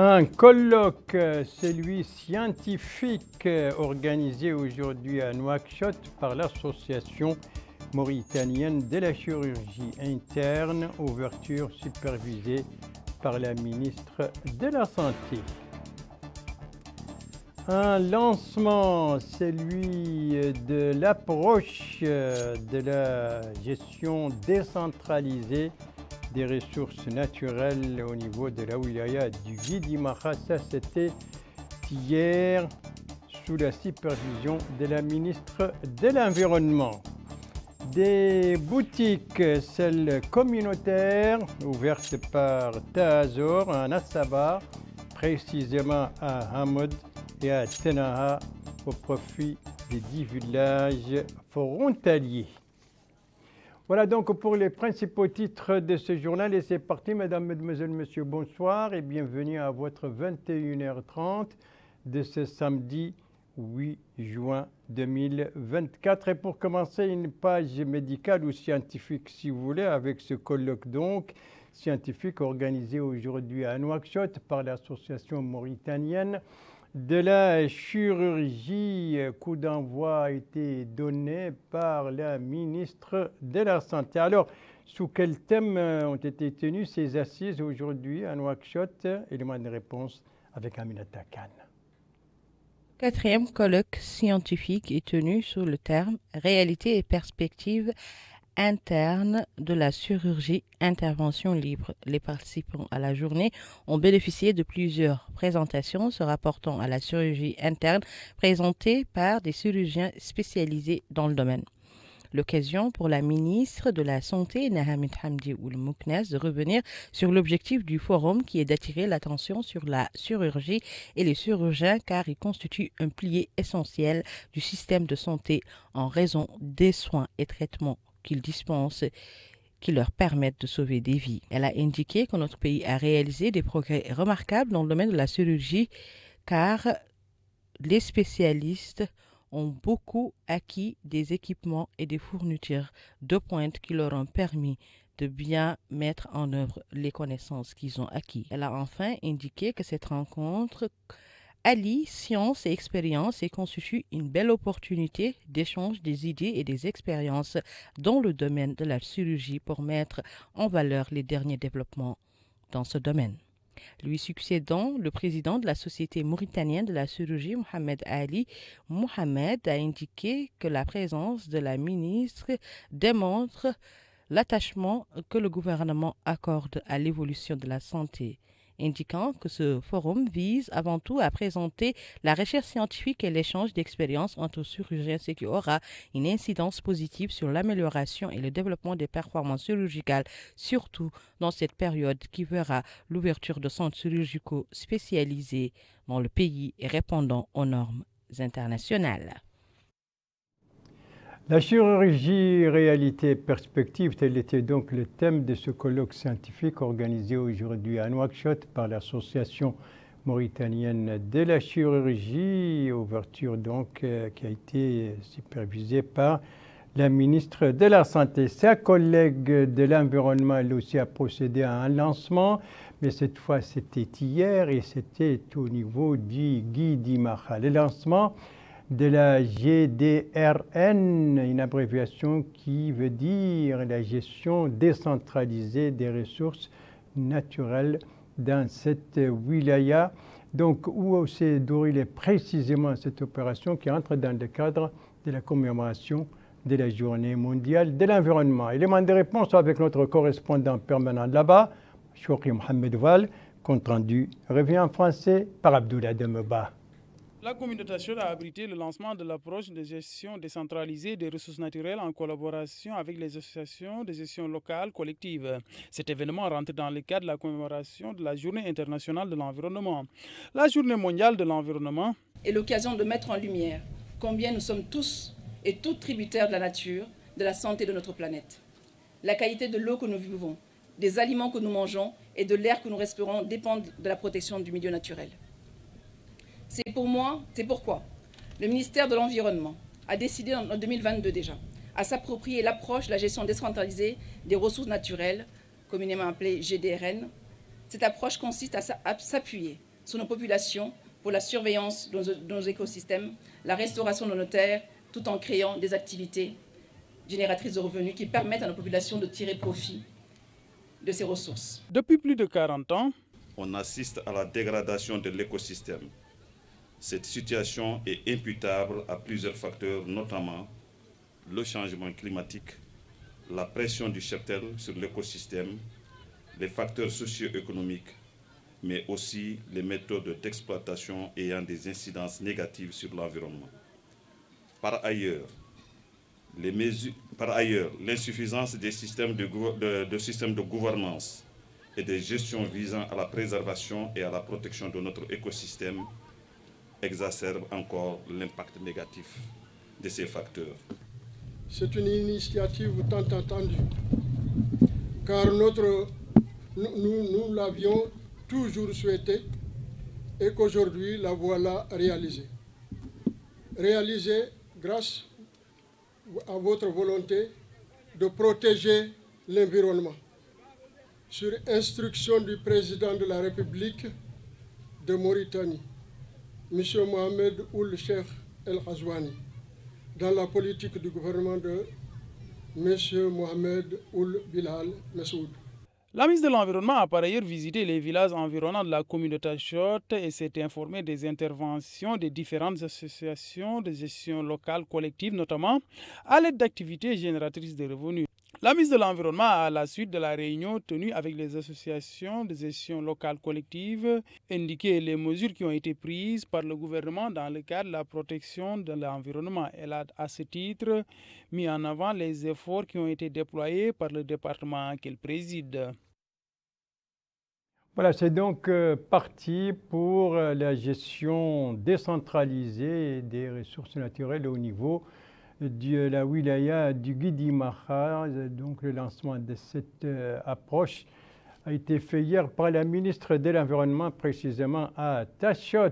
Un colloque, celui scientifique, organisé aujourd'hui à Nouakchott par l'Association mauritanienne de la chirurgie interne, ouverture supervisée par la ministre de la Santé. Un lancement, celui de l'approche de la gestion décentralisée des ressources naturelles au niveau de la wilaya du Gidi Maha. Ça, c'était hier sous la supervision de la ministre de l'Environnement. Des boutiques, celles communautaires, ouvertes par Tahazor en Assaba, précisément à Hamoud et à Tenaha, au profit des 10 villages frontaliers. Voilà donc pour les principaux titres de ce journal et c'est parti. Mesdames, Mesdemoiselles, Messieurs, bonsoir et bienvenue à votre 21h30 de ce samedi 8 juin 2024. Et pour commencer, une page médicale ou scientifique si vous voulez avec ce colloque donc scientifique organisé aujourd'hui à Nouakchott par l'association mauritanienne de la chirurgie. Coup d'envoi a été donné par la ministre de la Santé. Alors, sous quel thème ont été tenues ces assises aujourd'hui à Nouakchott? Élément de réponse avec Aminata Khan. Quatrième colloque scientifique est tenu sous le terme « Réalité et perspectives interne de la chirurgie intervention libre ». Les participants à la journée ont bénéficié de plusieurs présentations se rapportant à la chirurgie interne présentées par des chirurgiens spécialisés dans le domaine. L'occasion pour la ministre de la Santé, Nahamid Hamdi Ould Mouknes, de revenir sur l'objectif du forum qui est d'attirer l'attention sur la chirurgie et les chirurgiens car ils constituent un pilier essentiel du système de santé en raison des soins et traitements qu'ils dispensent qui leur permettent de sauver des vies. Elle a indiqué que notre pays a réalisé des progrès remarquables dans le domaine de la chirurgie car les spécialistes ont beaucoup acquis des équipements et des fournitures de pointe qui leur ont permis de bien mettre en œuvre les connaissances qu'ils ont acquis. Elle a enfin indiqué que cette rencontre allie science et expérience et constitue une belle opportunité d'échange des idées et des expériences dans le domaine de la chirurgie pour mettre en valeur les derniers développements dans ce domaine. Lui succédant, le président de la Société mauritanienne de la chirurgie, Mohamed Ali Mohamed, a indiqué que la présence de la ministre démontre l'attachement que le gouvernement accorde à l'évolution de la santé, indiquant que ce forum vise avant tout à présenter la recherche scientifique et l'échange d'expériences entre chirurgiens, ce qui aura une incidence positive sur l'amélioration et le développement des performances chirurgicales, surtout dans cette période qui verra l'ouverture de centres chirurgicaux spécialisés dans le pays et répondant aux normes internationales. La chirurgie, réalité et perspective, tel était donc le thème de ce colloque scientifique organisé aujourd'hui à Nouakchott par l'Association mauritanienne de la chirurgie, ouverture donc qui a été supervisée par la ministre de la Santé. Sa collègue de l'Environnement, elle aussi a procédé à un lancement, mais cette fois c'était hier et c'était au niveau du Gidi Maha. Le lancement de la GDRN, une abréviation qui veut dire la gestion décentralisée des ressources naturelles dans cette wilaya. Donc, où s'est déroulée précisément cette opération qui entre dans le cadre de la commémoration de la Journée mondiale de l'environnement. Élément de réponse avec notre correspondant permanent là-bas, Chouki Mohamed Val, compte rendu revient en français par Abdoulaye Demeba. La communication a abrité le lancement de l'approche de gestion décentralisée des ressources naturelles en collaboration avec les associations de gestion locale collective. Cet événement rentre dans le cadre de la commémoration de la Journée internationale de l'environnement. La Journée mondiale de l'environnement est l'occasion de mettre en lumière combien nous sommes tous et toutes tributaires de la nature, de la santé de notre planète. La qualité de l'eau que nous buvons, des aliments que nous mangeons et de l'air que nous respirons dépendent de la protection du milieu naturel. C'est pourquoi le ministère de l'Environnement a décidé en 2022 déjà à s'approprier l'approche de la gestion décentralisée des ressources naturelles, communément appelée GDRN. Cette approche consiste à s'appuyer sur nos populations pour la surveillance de nos écosystèmes, la restauration de nos terres, tout en créant des activités génératrices de revenus qui permettent à nos populations de tirer profit de ces ressources. Depuis plus de 40 ans, on assiste à la dégradation de l'écosystème. Cette situation est imputable à plusieurs facteurs, notamment le changement climatique, la pression du cheptel sur l'écosystème, les facteurs socio-économiques, mais aussi les méthodes d'exploitation ayant des incidences négatives sur l'environnement. Par ailleurs, l'insuffisance des systèmes de gouvernance et de gestion visant à la préservation et à la protection de notre écosystème exacerbe encore l'impact négatif de ces facteurs. C'est une initiative tant attendue, car nous l'avions toujours souhaité et qu'aujourd'hui la voilà réalisée. Réalisée grâce à votre volonté de protéger l'environnement. Sur instruction du président de la République de Mauritanie, M. Mohamed Ould Cheikh El Ghazouani, dans la politique du gouvernement de M. Mohamed Ould Bilal Messoud. La ministre de l'Environnement a par ailleurs visité les villages environnants de la commune de Tachot et s'est informée des interventions des différentes associations de gestion locale collective, notamment à l'aide d'activités génératrices de revenus. La ministre de l'Environnement, à la suite de la réunion tenue avec les associations de gestion locale collective, indiqué les mesures qui ont été prises par le gouvernement dans le cadre de la protection de l'environnement. Elle a, à ce titre, mis en avant les efforts qui ont été déployés par le département qu'elle préside. Voilà, c'est donc parti pour la gestion décentralisée des ressources naturelles au niveau de la wilaya du Guidi Maha. Donc le lancement de cette approche a été fait hier par la ministre de l'Environnement, précisément à Tachot,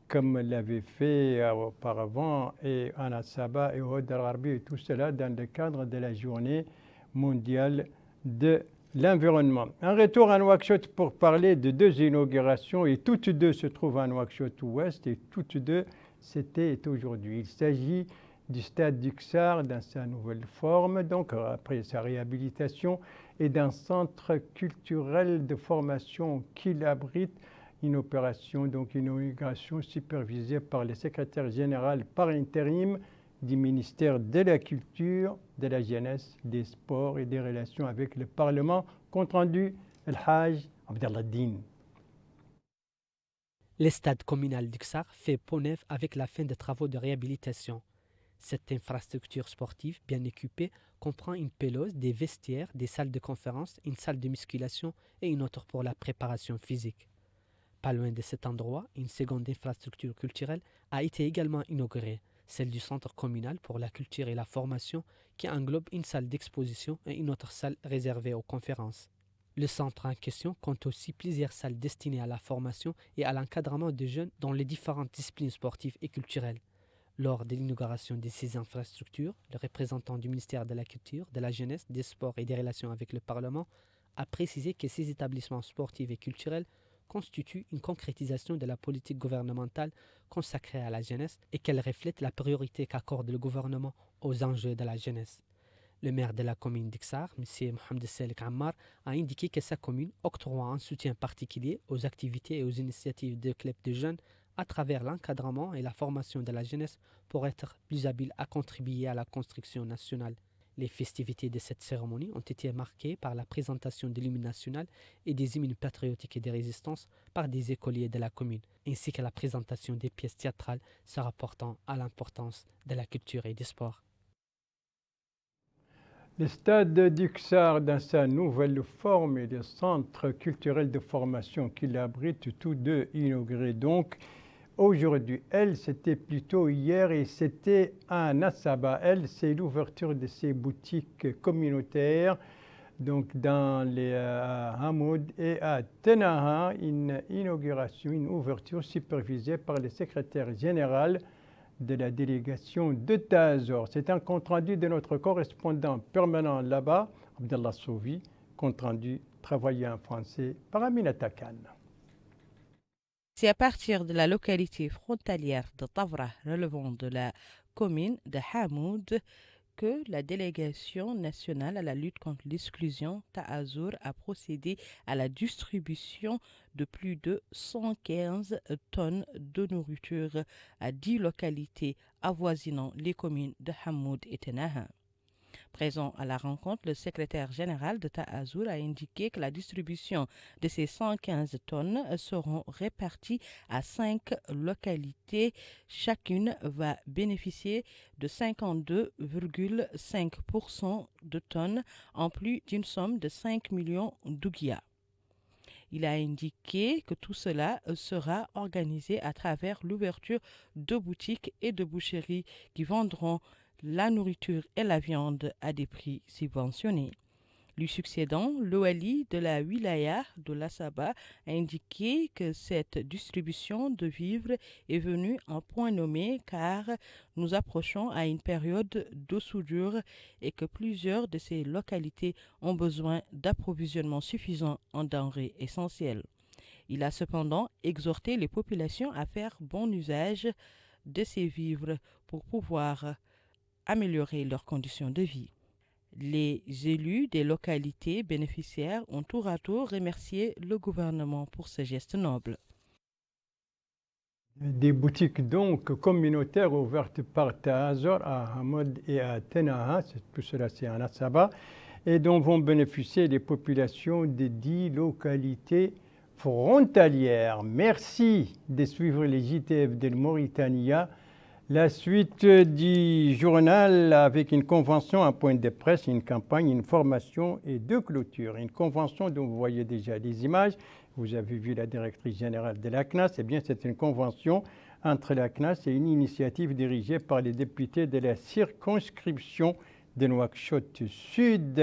comme l'avait fait auparavant et en Assaba et au Haut d'Arabie, et tout cela dans le cadre de la journée mondiale de l'environnement. Un retour à Nouakchott pour parler de deux inaugurations, et toutes deux se trouvent à Nouakchott-Ouest, et toutes deux c'était et aujourd'hui. Il s'agit du stade d'Uxar dans sa nouvelle forme, donc après sa réhabilitation, et d'un centre culturel de formation qu'il abrite, une opération, donc une inauguration supervisée par le secrétaire général par intérim du ministère de la Culture, de la Jeunesse, des Sports et des Relations avec le Parlement, compte rendu El-Haj Abdellah Din. Le stade communal d'Uxar fait peau neuve avec la fin des travaux de réhabilitation. Cette infrastructure sportive bien équipée comprend une pelouse, des vestiaires, des salles de conférence, une salle de musculation et une autre pour la préparation physique. Pas loin de cet endroit, une seconde infrastructure culturelle a été également inaugurée, celle du Centre communal pour la culture et la formation qui englobe une salle d'exposition et une autre salle réservée aux conférences. Le centre en question compte aussi plusieurs salles destinées à la formation et à l'encadrement de jeunes dans les différentes disciplines sportives et culturelles. Lors de l'inauguration de ces infrastructures, le représentant du ministère de la Culture, de la Jeunesse, des Sports et des Relations avec le Parlement a précisé que ces établissements sportifs et culturels constituent une concrétisation de la politique gouvernementale consacrée à la jeunesse et qu'elle reflète la priorité qu'accorde le gouvernement aux enjeux de la jeunesse. Le maire de la commune d'Uxar, M. Mohamed Selik Ammar, a indiqué que sa commune octroie un soutien particulier aux activités et aux initiatives de clubs de jeunes à travers l'encadrement et la formation de la jeunesse pour être plus habile à contribuer à la construction nationale. Les festivités de cette cérémonie ont été marquées par la présentation de l'hymne national et des hymnes patriotiques et de résistance par des écoliers de la commune, ainsi que la présentation des pièces théâtrales se rapportant à l'importance de la culture et des sports. Le stade d'Uxar, dans sa nouvelle forme, et le centre culturel de formation qu'il abrite, tous deux inaugurés donc aujourd'hui. Elle, c'était plutôt hier et c'était à Nassaba. Elle, c'est l'ouverture de ces boutiques communautaires, donc dans les Hamoud et à Tenaha, une inauguration, une ouverture supervisée par le secrétaire général de la délégation de Tazor. C'est un compte-rendu de notre correspondant permanent là-bas, Abdallah Souvi, compte-rendu travaillé en français par Aminata Khan. C'est à partir de la localité frontalière de Tavra, relevant de la commune de Hamoud, que la délégation nationale à la lutte contre l'exclusion Ta'azour a procédé à la distribution de plus de 115 tonnes de nourriture à 10 localités avoisinant les communes de Hamoud et Tenaha. Présent à la rencontre, le secrétaire général de Ta'azour a indiqué que la distribution de ces 115 tonnes seront réparties à 5 localités. Chacune va bénéficier de 52,5% de tonnes en plus d'une somme de 5 millions d'ouguiya. Il a indiqué que tout cela sera organisé à travers l'ouverture de boutiques et de boucheries qui vendront la nourriture et la viande à des prix subventionnés. Lui succédant, l'Ouali de la wilaya de l'Assaba a indiqué que cette distribution de vivres est venue en point nommé car nous approchons à une période de soudure et que plusieurs de ces localités ont besoin d'approvisionnement suffisant en denrées essentielles. Il a cependant exhorté les populations à faire bon usage de ces vivres pour pouvoir améliorer leurs conditions de vie. Les élus des localités bénéficiaires ont tour à tour remercié le gouvernement pour ce geste noble. Des boutiques donc communautaires ouvertes par Ta'azour à Hamoud et à Tenaha, tout cela c'est en Assaba, et dont vont bénéficier les populations des 10 localités frontalières. Merci de suivre les JTF de Mauritania. La suite du journal avec une convention, un point de presse, une campagne, une formation et deux clôtures. Une convention dont vous voyez déjà les images. Vous avez vu la directrice générale de la CNAS. Eh bien, c'est une convention entre la CNAS et une initiative dirigée par les députés de la circonscription de Nouakchott Sud.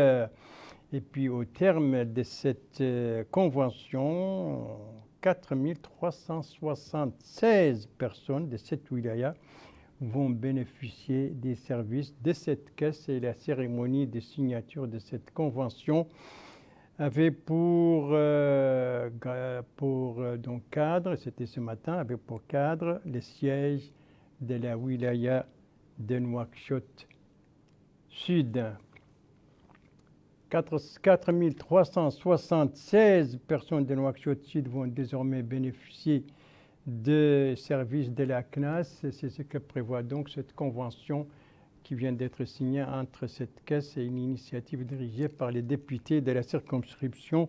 Et puis, au terme de cette convention, 4376 personnes de cette wilaya vont bénéficier des services de cette caisse et la cérémonie de signature de cette convention avait pour donc cadre, c'était ce matin, avait pour cadre le siège de la wilaya de Nouakchott Sud. 4376 personnes de Nouakchott Sud vont désormais bénéficier de services de la CNAS. C'est ce que prévoit donc cette convention qui vient d'être signée entre cette caisse et une initiative dirigée par les députés de la circonscription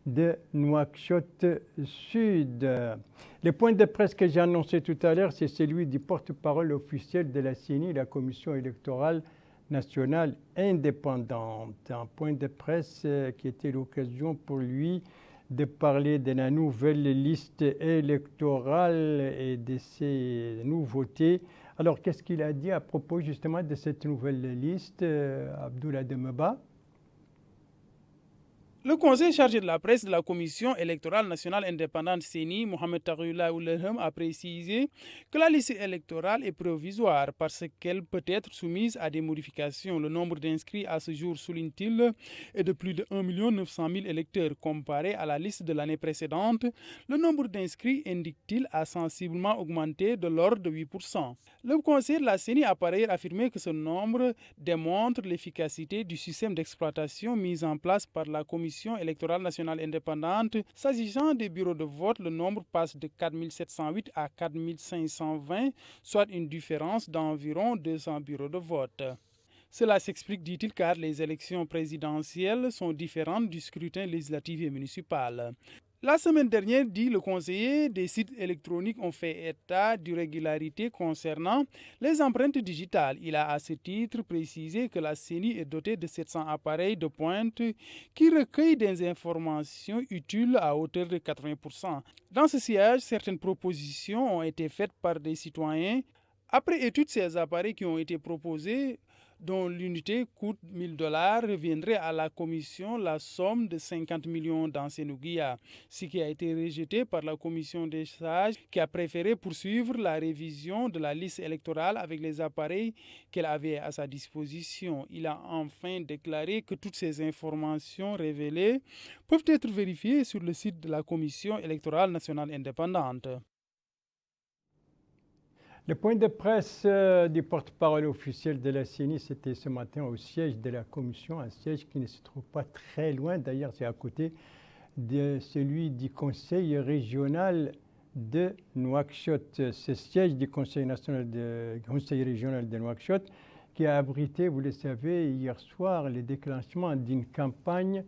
de Nouakchott Sud. Le point de presse que j'ai annoncé tout à l'heure, c'est celui du porte-parole officiel de la CENI, la Commission électorale nationale indépendante. Un point de presse qui était l'occasion pour lui de parler de la nouvelle liste électorale et de ses nouveautés. Alors, qu'est-ce qu'il a dit à propos justement de cette nouvelle liste, Abdoulaye Demeba? Le conseil chargé de la presse de la Commission électorale nationale indépendante CENI, Mohamed Taghoula Oulhem, a précisé que la liste électorale est provisoire parce qu'elle peut être soumise à des modifications. Le nombre d'inscrits à ce jour, souligne-t-il, est de plus de 1 900 000 électeurs comparé à la liste de l'année précédente. Le nombre d'inscrits, indique-t-il, a sensiblement augmenté de l'ordre de 8%. Le conseiller de la CENI a par ailleurs affirmé que ce nombre démontre l'efficacité du système d'exploitation mis en place par la Commission électorale nationale indépendante. S'agissant des bureaux de vote, le nombre passe de 4 708 à 4 520, soit une différence d'environ 200 bureaux de vote. Cela s'explique, dit-il, car les élections présidentielles sont différentes du scrutin législatif et municipal. La semaine dernière, dit le conseiller, des sites électroniques ont fait état d'irrégularités concernant les empreintes digitales. Il a à ce titre précisé que la CENI est dotée de 700 appareils de pointe qui recueillent des informations utiles à hauteur de 80%. Dans ce siège, certaines propositions ont été faites par des citoyens. Après étude, ces appareils qui ont été proposés, dont l'unité coûte $1000, reviendrait à la commission la somme de 50 millions d'anciens ouguiya, ce qui a été rejeté par la commission des sages qui a préféré poursuivre la révision de la liste électorale avec les appareils qu'elle avait à sa disposition. Il a enfin déclaré que toutes ces informations révélées peuvent être vérifiées sur le site de la Commission électorale nationale indépendante. Le point de presse du porte-parole officiel de la CENI, c'était ce matin au siège de la commission, un siège qui ne se trouve pas très loin, d'ailleurs c'est à côté de celui du conseil régional de Nouakchott. Ce siège du conseil régional de Nouakchott qui a abrité, vous le savez, hier soir, le déclenchement d'une campagne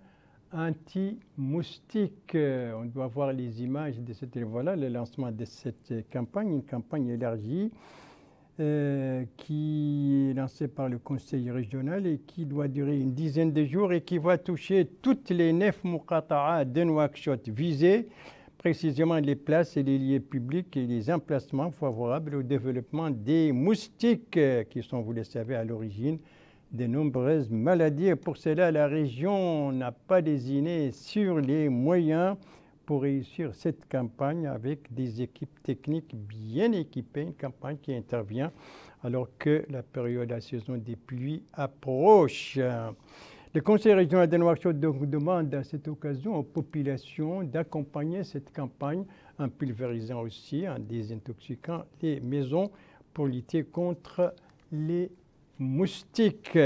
anti-moustique. On doit voir les images de cette, voilà, le lancement de cette campagne, une campagne élargie qui est lancée par le conseil régional et qui doit durer une dizaine de jours et qui va toucher toutes les 9 muqata'a de Nouakchott visées, précisément les places et les lieux publics et les emplacements favorables au développement des moustiques qui sont, vous le savez, à l'origine de nombreuses maladies. Et pour cela, la région n'a pas lésiné sur les moyens pour réussir cette campagne avec des équipes techniques bien équipées, une campagne qui intervient alors que la période, la saison des pluies approche. Le conseil régional de Nouakchott demande à cette occasion aux populations d'accompagner cette campagne en pulvérisant aussi, en désintoxiquant les maisons pour lutter contre les moustiques.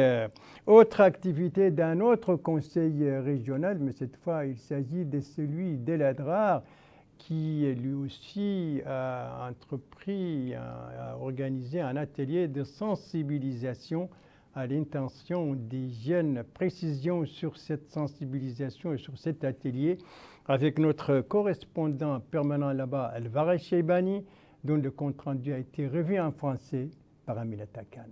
Autre activité d'un autre conseil régional, mais cette fois il s'agit de celui de l'Adrar qui lui aussi a entrepris, a organisé un atelier de sensibilisation à l'intention des jeunes. Précision sur cette sensibilisation et sur cet atelier avec notre correspondant permanent là-bas, Alvarez Cheibani, dont le compte-rendu a été revu en français par Aminata Khan.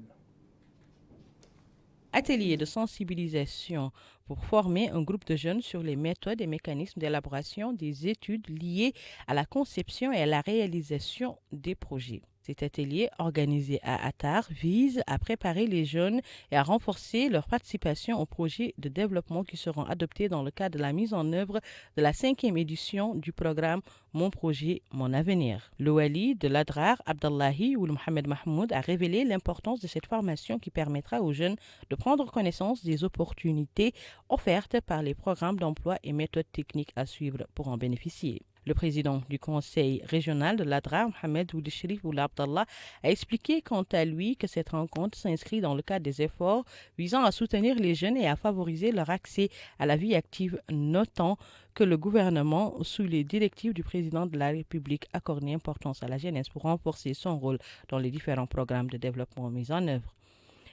Atelier de sensibilisation pour former un groupe de jeunes sur les méthodes et mécanismes d'élaboration des études liées à la conception et à la réalisation des projets. Cet atelier, organisé à Attar, vise à préparer les jeunes et à renforcer leur participation aux projets de développement qui seront adoptés dans le cadre de la mise en œuvre de la 5e édition du programme Mon projet, mon avenir. Le wali de l'Adrar, Abdallahi Ould Mohamed Mahmoud, a révélé l'importance de cette formation qui permettra aux jeunes de prendre connaissance des opportunités offertes par les programmes d'emploi et méthodes techniques à suivre pour en bénéficier. Le président du conseil régional de l'Adrar, Mohamed Ould Cherif Ould Abdallah, a expliqué quant à lui que cette rencontre s'inscrit dans le cadre des efforts visant à soutenir les jeunes et à favoriser leur accès à la vie active, notant que le gouvernement, sous les directives du président de la République, accorde une importance à la jeunesse pour renforcer son rôle dans les différents programmes de développement mis en œuvre.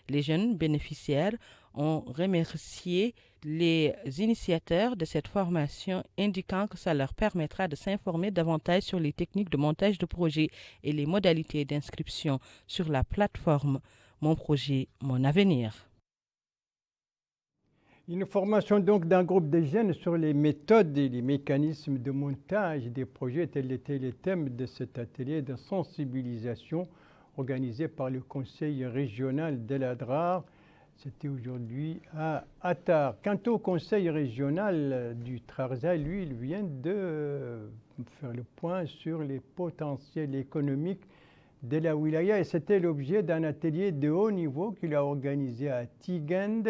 Les jeunes bénéficiaires ont remercié les initiateurs de cette formation, indiquant que ça leur permettra de s'informer davantage sur les techniques de montage de projets et les modalités d'inscription sur la plateforme Mon projet, mon avenir. Une formation donc d'un groupe de jeunes sur les méthodes et les mécanismes de montage des projets, tel était le thème de cet atelier de sensibilisation organisé par le conseil régional de l'Adrar. C'était aujourd'hui à Attar. Quant au conseil régional du Trarza, lui, il vient de faire le point sur les potentiels économiques de la wilaya et c'était l'objet d'un atelier de haut niveau qu'il a organisé à Tigend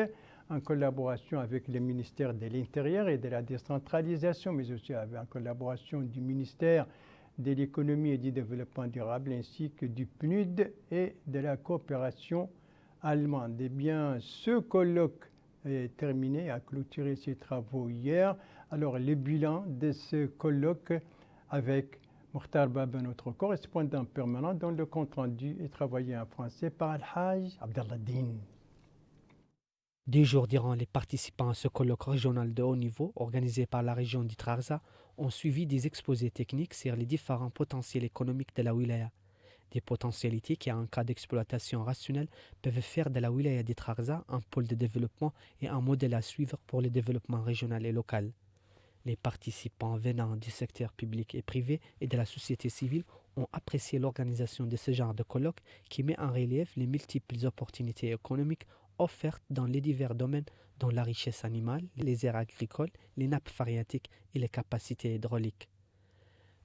en collaboration avec le ministère de l'Intérieur et de la décentralisation, mais aussi en collaboration du ministère de l'économie et du développement durable ainsi que du PNUD et de la coopération allemande. Eh bien, ce colloque est terminé, a clôturé ses travaux hier. Alors, le bilan de ce colloque avec Mokhtar Baba, notre correspondant permanent, dont le compte-rendu est travaillé en français par Al-Hajj Abdallah Din. 2 jours durant, les participants à ce colloque régional de haut niveau, organisé par la région du Trarza, ont suivi des exposés techniques sur les différents potentiels économiques de la wilaya. Des potentialités qui, en cas d'exploitation rationnelle, peuvent faire de la wilaya du Trarza un pôle de développement et un modèle à suivre pour le développement régional et local. Les participants venant du secteur public et privé et de la société civile ont apprécié l'organisation de ce genre de colloque qui met en relief les multiples opportunités économiques offertes dans les divers domaines dont la richesse animale, les aires agricoles, les nappes phréatiques et les capacités hydrauliques.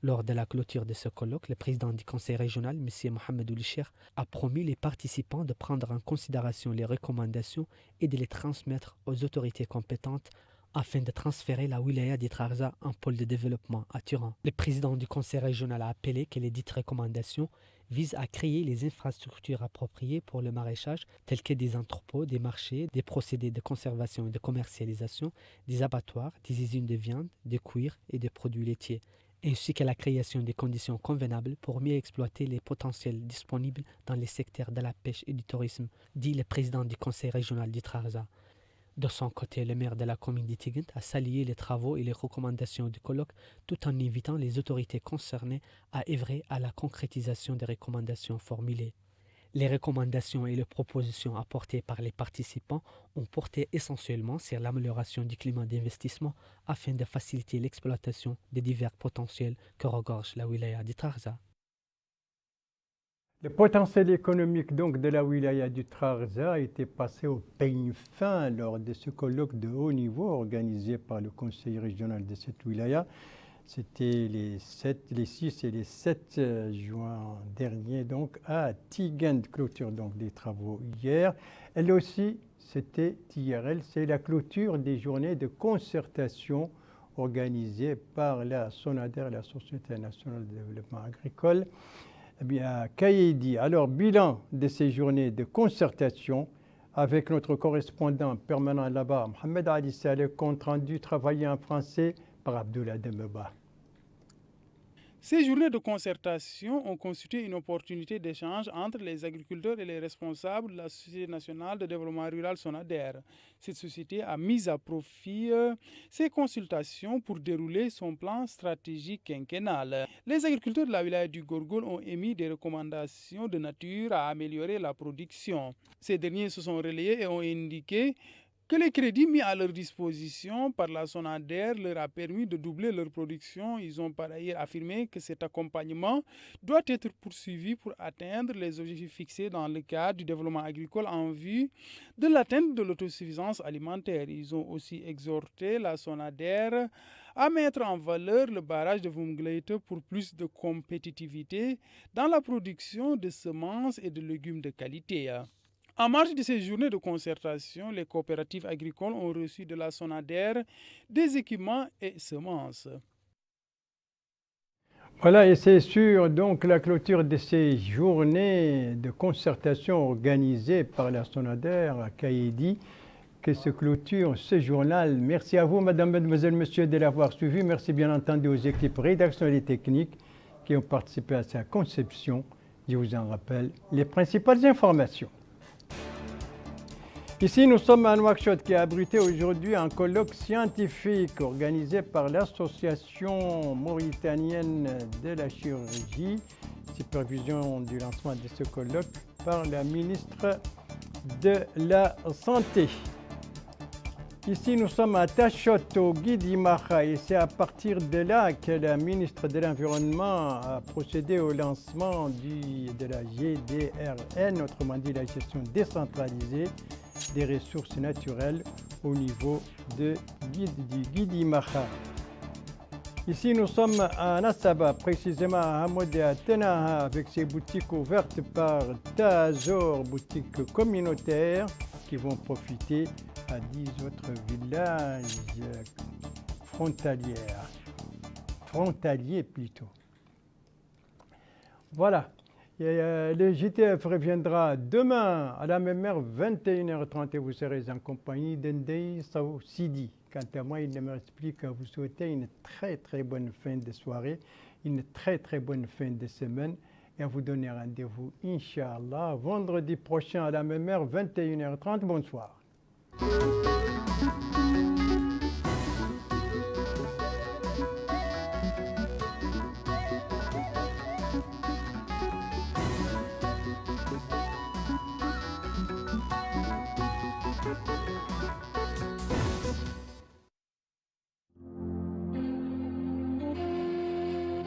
Lors de la clôture de ce colloque, le président du conseil régional, M. Mohamed Ould Cherif, a promis les participants de prendre en considération les recommandations et de les transmettre aux autorités compétentes afin de transférer la wilaya du Trarza en pôle de développement attirant. Le président du conseil régional a appelé que les dites recommandations vise à créer les infrastructures appropriées pour le maraîchage, telles que des entrepôts, des marchés, des procédés de conservation et de commercialisation, des abattoirs, des usines de viande, de cuir et de produits laitiers, ainsi qu'à la création des conditions convenables pour mieux exploiter les potentiels disponibles dans les secteurs de la pêche et du tourisme, dit le président du conseil régional du Trarza. De son côté, le maire de la commune d'Itigant a salué les travaux et les recommandations du colloque tout en invitant les autorités concernées à œuvrer à la concrétisation des recommandations formulées. Les recommandations et les propositions apportées par les participants ont porté essentiellement sur l'amélioration du climat d'investissement afin de faciliter l'exploitation des divers potentiels que regorge la wilaya du Trarza. Le potentiel économique donc de la wilaya du Trarza a été passé au peigne fin lors de ce colloque de haut niveau organisé par le conseil régional de cette wilaya. C'était les 6 et les 7 juin dernier donc à Tigand, clôture donc des travaux hier. Elle aussi, c'était IRL, c'est la clôture des journées de concertation organisées par la SONADER, la Société nationale de développement agricole. Eh bien, Kayedi, alors bilan de ces journées de concertation avec notre correspondant permanent là-bas, Mohamed Ali Saleh, compte rendu travaillé en français par Abdoulaye Demeba. Ces journées de concertation ont constitué une opportunité d'échange entre les agriculteurs et les responsables de la Société nationale de développement rural SONADER. Cette société a mis à profit ces consultations pour dérouler son plan stratégique quinquennal. Les agriculteurs de la wilaya du Gorgol ont émis des recommandations de nature à améliorer la production. Ces derniers se sont relayés et ont indiqué que les crédits mis à leur disposition par la SONADER leur a permis de doubler leur production. Ils ont par ailleurs affirmé que cet accompagnement doit être poursuivi pour atteindre les objectifs fixés dans le cadre du développement agricole en vue de l'atteinte de l'autosuffisance alimentaire. Ils ont aussi exhorté la SONADER à mettre en valeur le barrage de Vumglete pour plus de compétitivité dans la production de semences et de légumes de qualité. En marge de ces journées de concertation, les coopératives agricoles ont reçu de la SONADER des équipements et semences. Voilà, et c'est sur donc la clôture de ces journées de concertation organisées par la SONADER à Kayedi que se clôture ce journal. Merci à vous, mesdames, mesdemoiselles, messieurs, de l'avoir suivi. Merci bien entendu aux équipes rédactionnelles et techniques qui ont participé à sa conception. Je vous en rappelle les principales informations. Ici, nous sommes à Nouakchott qui a abrité aujourd'hui un colloque scientifique organisé par l'Association mauritanienne de la chirurgie. Supervision du lancement de ce colloque par la ministre de la Santé. Ici, nous sommes à Tachot, au Guidimacha, et c'est à partir de là que la ministre de l'Environnement a procédé au lancement de la GDRN, autrement dit la gestion décentralisée des ressources naturelles au niveau du Guidimacha. Ici, nous sommes à Nassaba, précisément à Hamoud et à Tenaha, avec ses boutiques ouvertes par Tazor, boutiques communautaires qui vont profiter à 10 autres villages frontaliers plutôt. Voilà. Et, le JTF reviendra demain à la même heure, 21h30, et vous serez en compagnie d'Endei Sao Sidi. Quant à moi, il me reste plus qu'à vous souhaiter une très très bonne fin de soirée, une très très bonne fin de semaine, et à vous donner rendez-vous, Inch'Allah, vendredi prochain à la même heure, 21h30. Bonsoir.